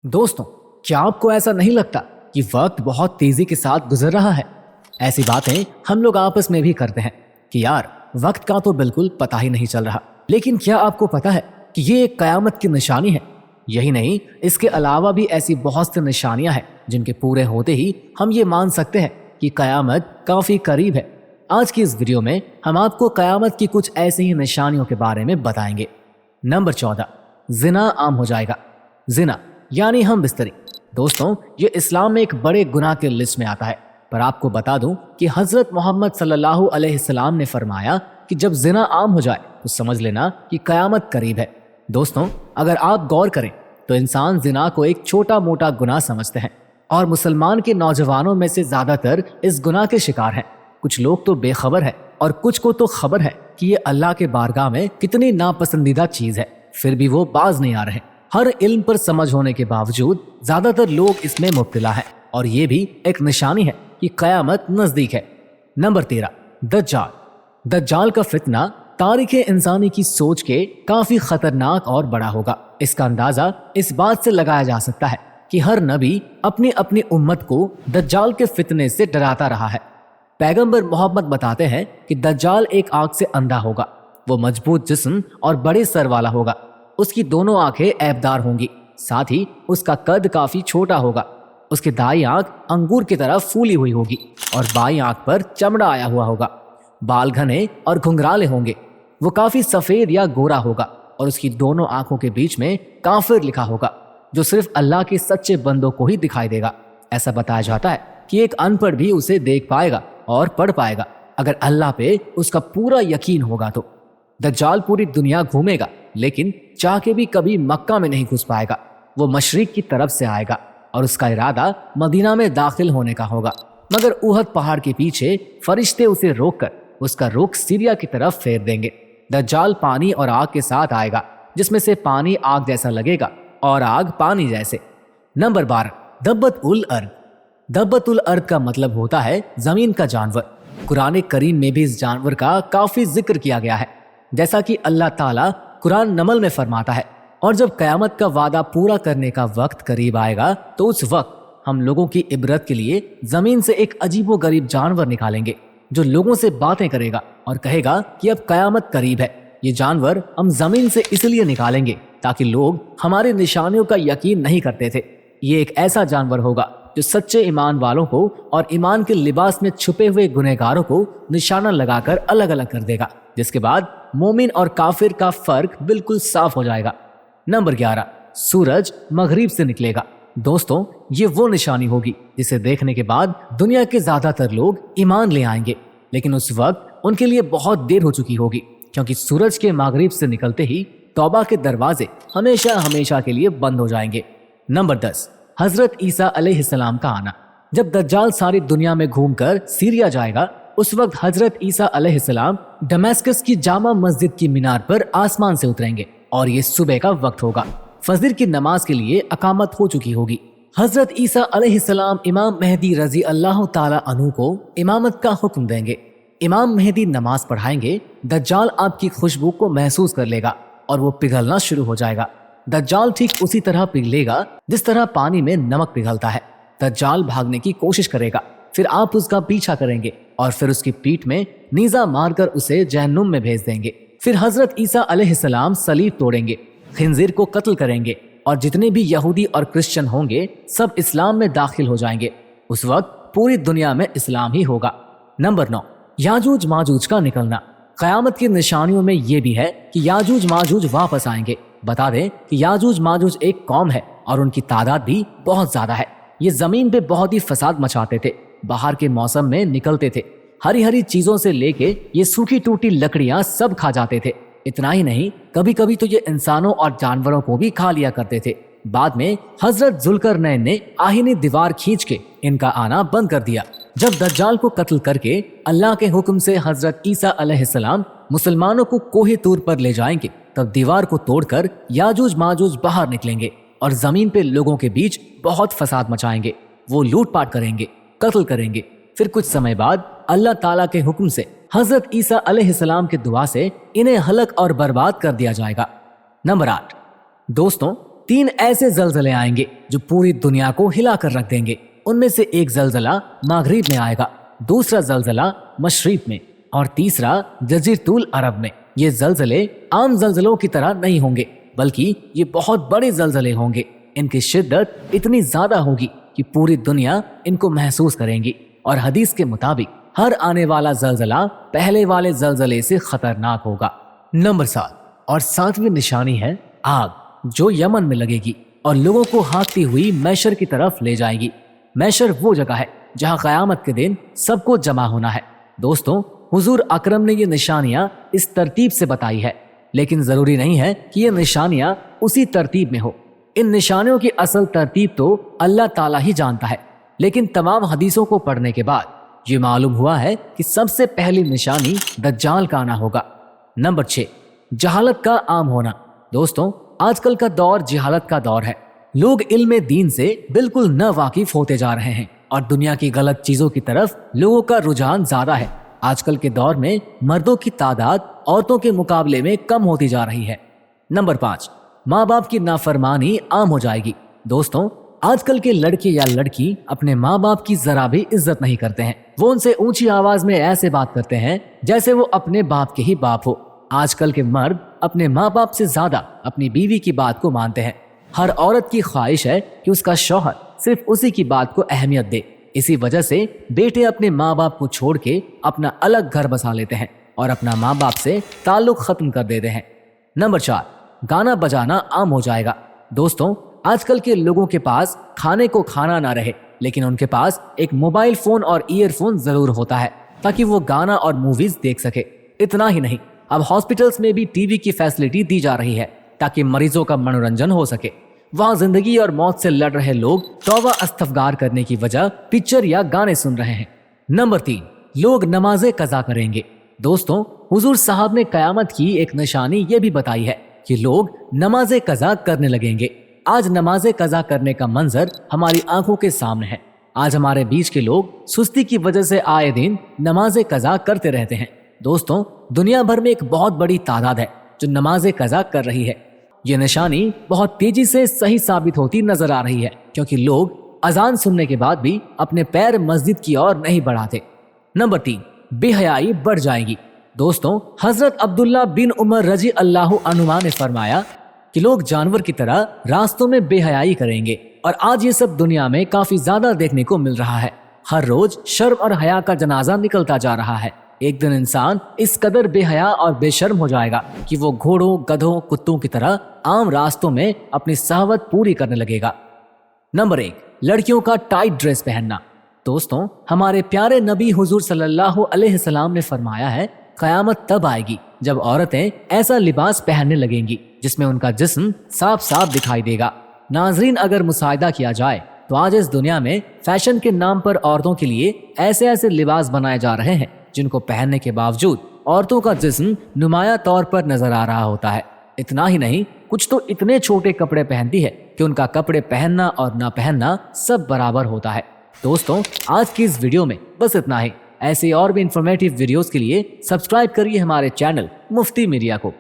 दोस्तों, क्या आपको ऐसा नहीं लगता कि वक्त बहुत तेजी के साथ गुजर रहा है? ऐसी बातें हम लोग आपस में भी करते हैं कि यार वक्त का तो बिल्कुल पता ही नहीं चल रहा। लेकिन क्या आपको पता है कि ये एक कयामत की निशानी है? यही नहीं, इसके अलावा भी ऐसी बहुत सी निशानियां हैं जिनके पूरे होते ही हम ये मान सकते हैं कि कयामत काफी करीब है। आज की इस वीडियो में हम आपको कयामत की कुछ ऐसी ही निशानियों के बारे में बताएंगे। नंबर 14, जिना आम हो जाएगा। जिना यानी हम बिस्तरी। दोस्तों, ये इस्लाम में एक बड़े गुनाह के लिस्ट में आता है, पर आपको बता दूं कि हजरत मोहम्मद सल्लल्लाहु अलैहि वसल्लम ने फरमाया कि जब जिना आम हो जाए तो समझ लेना कि कयामत करीब है। दोस्तों, अगर आप गौर करें तो इंसान जिना को एक छोटा मोटा गुनाह समझते हैं और मुसलमान के नौजवानों में से ज्यादातर इस गुनाह के शिकार हैं। कुछ लोग तो बेखबर है और कुछ को तो खबर है कि ये अल्लाह के बारगाह में कितनी नापसंदीदा चीज है, फिर भी वो बाज नहीं आ रहे। हर इल्म पर समझ होने के बावजूद ज्यादातर लोग इसमें मुब्तला है और ये भी एक निशानी है कि कयामत नजदीक है। नंबर 13, दज्जाल। दज्जाल का फितना तारीख इंसानी की सोच के काफी खतरनाक और बड़ा होगा। इसका अंदाजा इस बात से लगाया जा सकता है कि हर नबी अपनी अपनी उम्मत को दज्जाल के फितने से डराता रहा है। पैगंबर मोहम्मद बताते हैं कि दज्जाल एक आंख से अंधा होगा। वो मजबूत जिस्म और बड़े सर वाला होगा। उसकी दोनों आंखें ऐबदार होंगी, साथ ही उसका कद काफी छोटा होगा। उसकी दाई आंख अंगूर की तरह फूली हुई होगी और बाई आंख पर चमड़ा आया हुआ होगा। बाल घने और घुंघराले होंगे। वो काफी सफेद या गोरा होगा और उसकी दोनों आंखों के बीच में काफिर लिखा होगा, जो सिर्फ अल्लाह के सच्चे बंदों को ही दिखाई देगा। ऐसा बताया जाता है कि एक अनपढ़ भी उसे देख पाएगा और पढ़ पाएगा, अगर अल्लाह पे उसका पूरा यकीन होगा तो। दज्जाल पूरी दुनिया घूमेगा, लेकिन चाह के भी कभी मक्का में नहीं घुस पाएगा। वो मशरिक की तरफ से आएगा और उसका इरादा मदीना में दाखिल होने का होगा, मगर उहद पहाड़ के पीछे फरिश्ते उसे रोककर उसका रुख सीरिया की तरफ फेर देंगे। दज्जाल पानी और आग के साथ आएगा, जिसमें से पानी आग जैसा लगेगा और आग पानी जैसे। नंबर 12, दब्बत उल अर्द। दब्बत उल अर्द का मतलब होता है जमीन का जानवर। कुरान करीम में भी इस जानवर का काफी जिक्र किया गया है, जैसा कि अल्लाह ताला कुरान नमल में फरमाता है, और जब कयामत का वादा पूरा करने का वक्त करीब आएगा तो उस वक्त हम लोगों की इबरत के लिए जमीन से एक अजीबोगरीब जानवर निकालेंगे जो लोगों से बातें करेगा और कहेगा कि अब कयामत करीब है। ये जानवर हम जमीन से इसलिए निकालेंगे ताकि लोग हमारी निशानियों का यकीन नहीं करते थे। ये एक ऐसा जानवर होगा जो सच्चे ईमान वालों को और ईमान के लिबास में छुपे हुए गुनहगारों को निशाना लगाकर अलग अलग कर देगा, जिसके बाद मोमिन और काफिर का फर्क बिल्कुल साफ हो जाएगा। नंबर 11, सूरज मगरिब से निकलेगा। दोस्तों, ये वो निशानी होगी जिसे देखने के बाद दुनिया के ज्यादातर लोग ईमान ले आएंगे, लेकिन उस वक्त उनके लिए बहुत देर हो चुकी होगी, क्योंकि सूरज के मगरिब से निकलते ही तौबा के दरवाजे हमेशा हमेशा के लिए बंद हो जाएंगे। नंबर 10, हजरत ईसा अलैहिस्सलाम का आना। जब दज्जाल सारी दुनिया में घूमकर सीरिया जाएगा, उस वक्त हजरत ईसा अलैहिस्सलाम दमेस्कस की जामा मस्जिद की मीनार पर आसमान से उतरेंगे और ये सुबह का वक्त होगा। फजर की नमाज के लिए अकामत हो चुकी होगी। हजरत ईसा अलैहिस्सलाम इमाम मेहदी रजी अल्लाह ताला अन्हु को इमामत का हुक्म देंगे। इमाम मेहदी नमाज पढ़ाएंगे। दज्जाल आपकी खुशबू को महसूस कर लेगा और वो पिघलना शुरू हो जाएगा। दज्जाल ठीक उसी तरह पिघलेगा जिस तरह पानी में नमक पिघलता है। दज्जाल भागने की कोशिश करेगा, फिर आप उसका पीछा करेंगे और फिर उसकी पीठ में नीजा मारकर उसे जहन्नुम में भेज देंगे। फिर हजरत ईसा अलैहिस्सलाम सलीब तोड़ेंगे, खिंजीर को कत्ल करेंगे और जितने भी यहूदी और क्रिश्चियन होंगे सब इस्लाम में दाखिल हो जाएंगे। उस वक्त पूरी दुनिया में इस्लाम ही होगा। नंबर 9, याजूज माजूज का निकलना। कयामत की निशानियों में ये भी है कि याजूज माजूज वापस आएंगे। बता दें कि याजूज माजूज एक कौम है और उनकी तादाद भी बहुत ज्यादा है। ये जमीन पे बहुत ही फसाद मचाते थे, बाहर के मौसम में निकलते थे, हरी हरी चीजों से लेके ये सूखी टूटी लकड़ियां सब खा जाते थे। इतना ही नहीं, कभी कभी तो ये इंसानों और जानवरों को भी खा लिया करते थे। बाद में हजरत जुल्करनैन ने आहिनी दीवार खींच के इनका आना बंद कर दिया। जब दज्जाल को कत्ल करके अल्लाह के हुक्म से हजरत ईसा अलैहिस्सलाम मुसलमानों को कोहे तूर पर ले जाएंगे, तब दीवार को तोड़कर याजूज माजूज बाहर निकलेंगे और जमीन पे लोगों के बीच बहुत फसाद मचाएंगे। वो लूटपाट करेंगे, कत्ल करेंगे। फिर कुछ समय बाद अल्लाह ताला के हुक्म से हजरत ईसा अलैहिस्सलाम के दुआ से इन्हें हलक और बर्बाद कर दिया जाएगा। नंबर 8, दोस्तों, 3 ऐसे जलजले आएंगे जो पूरी दुनिया को हिला कर रख देंगे। उनमें से एक जलजला मगरिब में आएगा, दूसरा जलजला मशरिक में और तीसरा जजीरतुल अरब में। ये जलजले आम जलजलों की तरह नहीं होंगे, बल्कि ये बहुत बड़े जलजले होंगे। इनकी शिद्दत इतनी ज्यादा होगी कि पूरी दुनिया इनको महसूस करेंगी और हदीस के मुताबिक हर आने वाला जलजला पहले वाले जलजले से खतरनाक होगा। नंबर 7 और 7वीं निशानी है आग, जो यमन में लगेगी और लोगों को हाँकती हुई मैशर की तरफ ले जाएगी। मैशर वो जगह है जहाँ क़यामत के दिन सबको जमा होना है। दोस्तों, हुजूर अकरम ने ये निशानियां इस तरतीब से बताई है, लेकिन जरूरी नहीं है कि ये निशानियां उसी तरतीब में हो। इन निशानियों की असल तरतीब तो अल्लाह ताला ही जानता है, लेकिन तमाम हदीसों को पढ़ने के बाद ये मालूम हुआ है कि सबसे पहली निशानी दज्जाल का आना होगा। नंबर 6 जहालत का आम होना। दोस्तों, आजकल का दौर जहालत का दौर है। लोग इल्म दीन से बिल्कुल न वाकिफ होते जा रहे हैं और दुनिया की गलत चीजों की तरफ लोगों का रुझान ज्यादा है। आजकल के दौर में मर्दों की तादाद औरतों के मुकाबले में कम होती जा रही है। नंबर 5 माँ बाप की नाफरमानी आम हो जाएगी। दोस्तों, आजकल के लड़के या लड़की अपने माँ बाप की जरा भी इज्जत नहीं करते हैं। वो उनसे ऊंची आवाज में ऐसे बात करते हैं जैसे वो अपने बाप के ही बाप हो। आजकल के मर्द अपने माँ बाप से ज्यादा अपनी बीवी की बात को मानते हैं। हर औरत की ख्वाहिश है कि उसका शौहर सिर्फ उसी की बात को अहमियत दे। इसी वजह से बेटे अपने माँ बाप को छोड़ के अपना अलग घर बसा लेते हैं और अपना माँ बाप से ताल्लुक खत्म कर देते हैं। नंबर 4 गाना बजाना आम हो जाएगा। दोस्तों, आजकल के लोगों के पास खाने को खाना ना रहे, लेकिन उनके पास एक मोबाइल फोन और ईयरफोन जरूर होता है ताकि वो गाना और मूवीज देख सके। इतना ही नहीं, अब हॉस्पिटल्स में भी टीवी की फैसिलिटी दी जा रही है ताकि मरीजों का मनोरंजन हो सके। वहाँ जिंदगी और मौत से लड़ रहे लोग तौबा अस्तगफार करने की वजह पिक्चर या गाने सुन रहे हैं। नंबर 3 लोग नमाजें कज़ा करेंगे। दोस्तों, हुजूर साहब ने कयामत की एक निशानी ये भी बताई है कि लोग नमाजें कज़ा करने लगेंगे। आज नमाजें कज़ा करने का मंजर हमारी आंखों के सामने है। आज हमारे बीच के लोग सुस्ती की वजह से आए दिन नमाजें कज़ा करते रहते हैं। दोस्तों, दुनिया भर में एक बहुत बड़ी तादाद है जो नमाजें कज़ा कर रही है। ये निशानी बहुत तेजी से सही साबित होती नजर आ रही है, क्योंकि लोग अजान सुनने के बाद भी अपने पैर मस्जिद की ओर नहीं बढ़ाते। नंबर 3 बेहयाई बढ़ जाएगी। दोस्तों, हजरत अब्दुल्ला बिन उमर रजी अल्लाहु अन्हुमा ने फरमाया कि लोग जानवर की तरह रास्तों में बेहयाई करेंगे और आज ये सब दुनिया में काफी ज्यादा देखने को मिल रहा है। हर रोज शर्म और हया का जनाजा निकलता जा रहा है। एक दिन इंसान इस कदर बेहया और बेशर्म हो जाएगा कि वो घोड़ों, गधों, कुत्तों की तरह आम रास्तों में अपनी सहवत पूरी करने लगेगा। नंबर 1 लड़कियों का टाइट ड्रेस पहनना। दोस्तों, हमारे प्यारे नबी हुजूर सल्लल्लाहु अलैहि वसल्लम ने फरमाया है, कयामत तब आएगी जब औरतें ऐसा लिबास पहनने लगेंगी जिसमें उनका जिस्म साफ साफ दिखाई देगा। नाजरीन, अगर मुशाहिदा किया जाए तो आज इस दुनिया में फैशन के नाम पर औरतों के लिए ऐसे ऐसे लिबास बनाए जा रहे हैं जिनको पहनने के बावजूद औरतों का जिस्म नुमाया तौर पर नजर आ रहा होता है। इतना ही नहीं, कुछ तो इतने छोटे कपड़े पहनती है कि उनका कपड़े पहनना और ना पहनना सब बराबर होता है। दोस्तों, आज की इस वीडियो में बस इतना ही। ऐसे और भी इंफॉर्मेटिव वीडियोस के लिए सब्सक्राइब करिए हमारे चैनल मुफ्ती मीडिया को।